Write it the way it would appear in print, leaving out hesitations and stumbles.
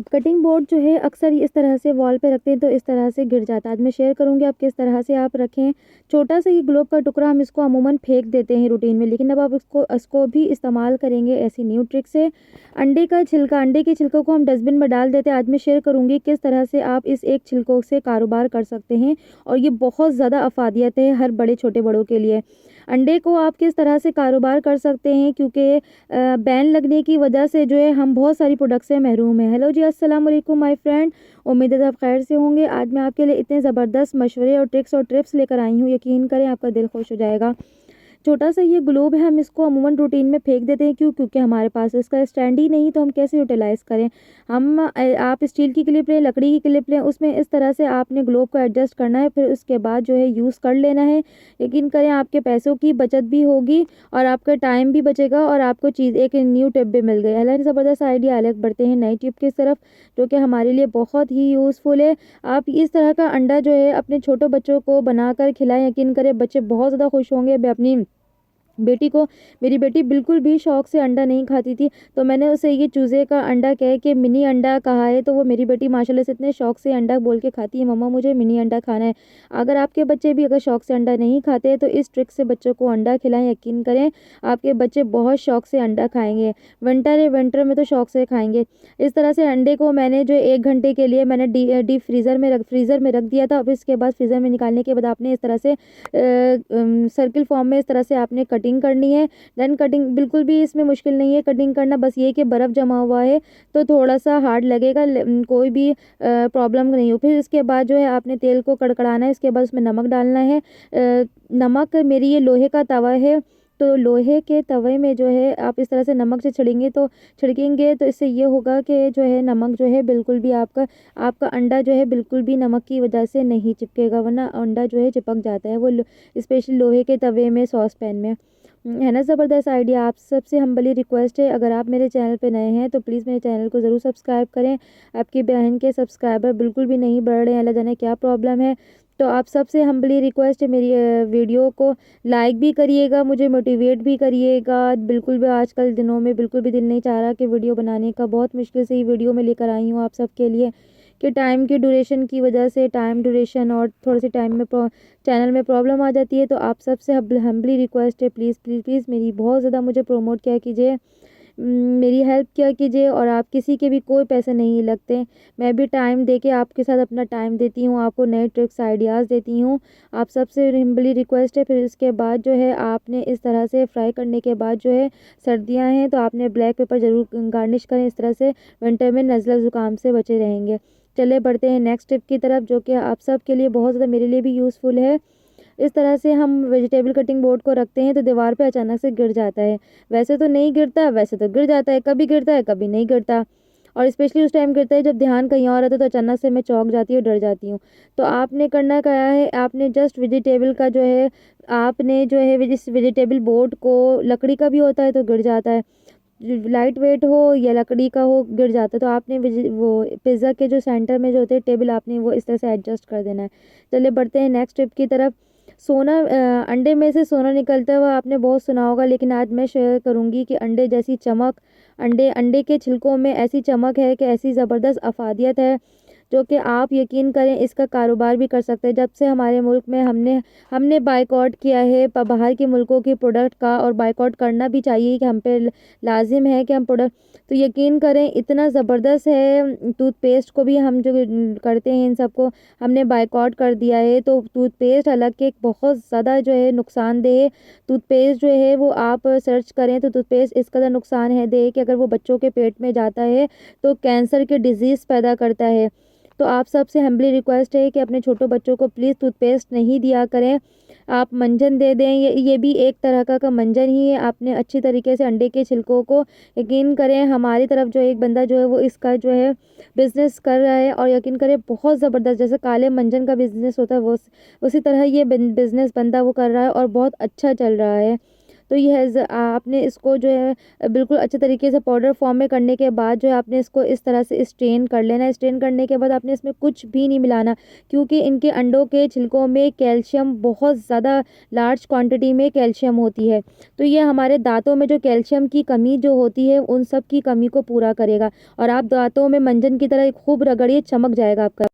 Cutting board जो है अक्सर इस तरह से वॉल पे रखते हैं तो इस तरह से गिर जाता है। आज मैं शेयर करूँगी आप किस तरह से आप रखें। छोटा सा ये ग्लोब का टुकड़ा हम इसको अमूमन फेंक देते हैं रूटीन में, लेकिन अब आप इसको भी इस्तेमाल करेंगे ऐसी न्यू ट्रिक से। अंडे के छिलकों को हम डस्टबिन में डाल देते हैं। आज मैं शेयर करूँगी किस तरह से आप इस एक छिलकों से कारोबार कर सकते हैं, और ये बहुत ज़्यादा अफादियत है हर बड़े छोटे बड़ों के लिए। अंडे को आप किस तरह से कारोबार कर सकते हैं, क्योंकि बैन लगने की वजह से जो है हम बहुत सारी प्रोडक्ट से महरूम हैं। हेलो जी, अस्सलाम वालेकुम माय फ्रेंड, उम्मीद है आप खैर से होंगे। आज मैं आपके लिए इतने ज़बरदस्त मशवरे और ट्रिक्स और टिप्स लेकर आई हूँ, यकीन करें आपका दिल खुश हो जाएगा। छोटा सा ये ग्लोब है, हम इसको अमूमन रूटीन में फेंक देते हैं। क्यों? क्योंकि हमारे पास इसका स्टैंड ही नहीं, तो हम कैसे यूटिलाइज़ करें। आप स्टील की क्लिप लें, लकड़ी की क्लिप लें, उसमें इस तरह से आपने ग्लोब को एडजस्ट करना है, फिर उसके बाद जो है यूज़ कर लेना है। यकीन करें आपके पैसों की बचत भी होगी और आपका टाइम भी बचेगा, और आपको चीज़ एक न्यू टिप भी मिल गई। अलग ज़बरदस्त आइडिया, अलग बढ़ते हैं नई टिप की तरफ, जो कि हमारे लिए बहुत ही यूज़फुल है। आप इस तरह का अंडा जो है अपने छोटे बच्चों को बनाकर खिलाएं, यकीन करें बच्चे बहुत ज़्यादा खुश होंगे। मैं अपनी बेटी को मेरी बेटी बिल्कुल भी शौक से अंडा नहीं खाती थी, तो मैंने उसे ये चूज़े का अंडा कह के मिनी अंडा कहा है, तो वो मेरी बेटी माशाल्लाह से इतने शौक से अंडा बोल के खाती है, मम्मा मुझे मिनी अंडा खाना है। अगर आपके बच्चे भी अगर शौक से अंडा नहीं खाते तो इस ट्रिक से बच्चों को अंडा खिलाएं, यकीन करें आपके बच्चे बहुत शौक से अंडा खाएंगे। विंटर है, विंटर में तो शौक से खाएंगे। इस तरह से अंडे को मैंने जो 1 घंटे के लिए मैंने डीप फ्रीज़र में रख दिया था। अब इसके बाद फ्रीज़र में निकालने के बाद आपने इस तरह से सर्किल फॉर्म में इस तरह से आपने कटिंग करनी है। देन कटिंग बिल्कुल भी इसमें मुश्किल नहीं है कटिंग करना, बस ये कि बर्फ़ जमा हुआ है तो थोड़ा सा हार्ड लगेगा, कोई भी प्रॉब्लम नहीं हो। फिर इसके बाद जो है आपने तेल को कड़कड़ाना है, इसके बाद उसमें नमक डालना है। नमक, मेरी ये लोहे का तवा है, तो लोहे के तवे में जो है आप इस तरह से नमक से छिड़केंगे तो इससे ये होगा कि जो है नमक जो है बिल्कुल भी आपका अंडा जो है बिल्कुल भी नमक की वजह से नहीं चिपकेगा, वरना अंडा जो है चिपक जाता है वो स्पेशली लोहे के तवे में, सॉस पैन में। है ना ज़बरदस्त आइडिया। आप सबसे हम्बली रिक्वेस्ट है, अगर आप मेरे चैनल पे नए हैं तो प्लीज़ मेरे चैनल को ज़रूर सब्सक्राइब करें। आपकी बहन के सब्सक्राइबर बिल्कुल भी नहीं बढ़ रहे हैं, अल्लाह जाने क्या प्रॉब्लम है। तो आप सबसे हम्बली रिक्वेस्ट है, मेरी वीडियो को लाइक भी करिएगा, मुझे मोटिवेट भी करिएगा। बिल्कुल भी आजकल दिनों में बिल्कुल भी दिल नहीं चाह रहा कि वीडियो बनाने का, बहुत मुश्किल से ही वीडियो में लेकर आई हूँ आप सबके लिए, कि टाइम की ड्यूरेशन की वजह से, टाइम ड्यूरेशन और थोड़ी सी टाइम में चैनल में प्रॉब्लम आ जाती है। तो आप सबसे हम्बली रिक्वेस्ट है, प्लीज़ प्लीज़ प्लीज़ मेरी बहुत ज़्यादा मुझे प्रमोट किया कीजिए, मेरी हेल्प किया कीजिए। और आप किसी के भी कोई पैसे नहीं लगते, मैं भी टाइम दे के आपके साथ अपना टाइम देती हूँ, आपको नए ट्रिक्स आइडियाज़ देती हूँ। आप सबसे हम्बली रिक्वेस्ट है। फिर इसके बाद जो है आपने इस तरह से फ्राई करने के बाद जो है, सर्दियाँ हैं तो आपने ब्लैक पेपर ज़रूर गार्निश करें, इस तरह से विंटर में नज़ला ज़ुकाम से बचे रहेंगे। चलिए बढ़ते हैं नेक्स्ट टिप की तरफ, जो कि आप सब के लिए बहुत ज़्यादा, मेरे लिए भी यूज़फुल है। इस तरह से हम वेजिटेबल कटिंग बोर्ड को रखते हैं तो दीवार पे अचानक से गिर जाता है। वैसे तो नहीं गिरता, वैसे तो गिर जाता है, कभी गिरता है कभी नहीं गिरता, और स्पेशली उस टाइम गिरता है जब ध्यान कहीं और रहता है, तो अचानक से मैं चौंक जाती हूँ, डर जाती हूँ। तो आपने करना क्या है, आपने जस्ट वेजिटेबल का जो है, आपने जो है इस वेजिटेबल बोर्ड को, लकड़ी का भी होता है तो गिर जाता है, लाइट वेट हो या लकड़ी का हो गिर जाता है, तो आपने वो पिज़्ज़ा के जो सेंटर में जो होते हैं टेबल, आपने वो इस तरह से एडजस्ट कर देना है। चलिए बढ़ते हैं नेक्स्ट टिप की तरफ। अंडे में से सोना निकलता है, वह आपने बहुत सुना होगा, लेकिन आज मैं शेयर करूंगी कि अंडे जैसी चमक, अंडे के छिलकों में ऐसी चमक है कि ऐसी ज़बरदस्त अफादियत है, जो कि आप यकीन करें इसका कारोबार भी कर सकते हैं। जब से हमारे मुल्क में हमने बाइकआउट किया है बाहर के मुल्कों के प्रोडक्ट का, और बाइकआउट करना भी चाहिए कि हम पे लाजिम है कि हम प्रोडक्ट, तो यकीन करें इतना ज़बरदस्त है। टूथपेस्ट को भी हम जो करते हैं, इन सबको हमने बाइकआउट कर दिया है। तो टूथपेस्ट हालांकि एक बहुत ज़्यादा जो है नुकसानदेह है। टूथपेस्ट जो है वो आप सर्च करें तो टूथपेस्ट इस कदर नुकसान है दे कि अगर वो बच्चों के पेट में जाता है तो कैंसर के डिजीज़ पैदा करता है। तो आप सबसे हम्बली रिक्वेस्ट है कि अपने छोटों बच्चों को प्लीज़ टूथपेस्ट नहीं दिया करें, आप मंजन दे दें। ये भी एक तरह का मंजन ही है। आपने अच्छी तरीके से अंडे के छिलकों को, यकीन करें हमारी तरफ जो एक बंदा जो है वो इसका जो है बिज़नेस कर रहा है, और यकीन करें बहुत ज़बरदस्त, जैसे काले मंजन का बिज़नेस होता है वो उसी तरह ये बिज़नेस बंदा वो कर रहा है और बहुत अच्छा चल रहा है। तो यह आपने इसको जो है बिल्कुल अच्छे तरीके से पाउडर फॉर्म में करने के बाद जो है आपने इसको इस तरह से स्ट्रेन कर लेना। स्ट्रेन करने के बाद आपने इसमें कुछ भी नहीं मिलाना, क्योंकि इनके अंडों के छिलकों में कैल्शियम बहुत ज़्यादा लार्ज क्वांटिटी में कैल्शियम होती है। तो ये हमारे दाँतों में जो कैल्शियम की कमी जो होती है उन सब की कमी को पूरा करेगा और आप दाँतों में मंजन की तरह खूब रगड़िए, चमक जाएगा आपका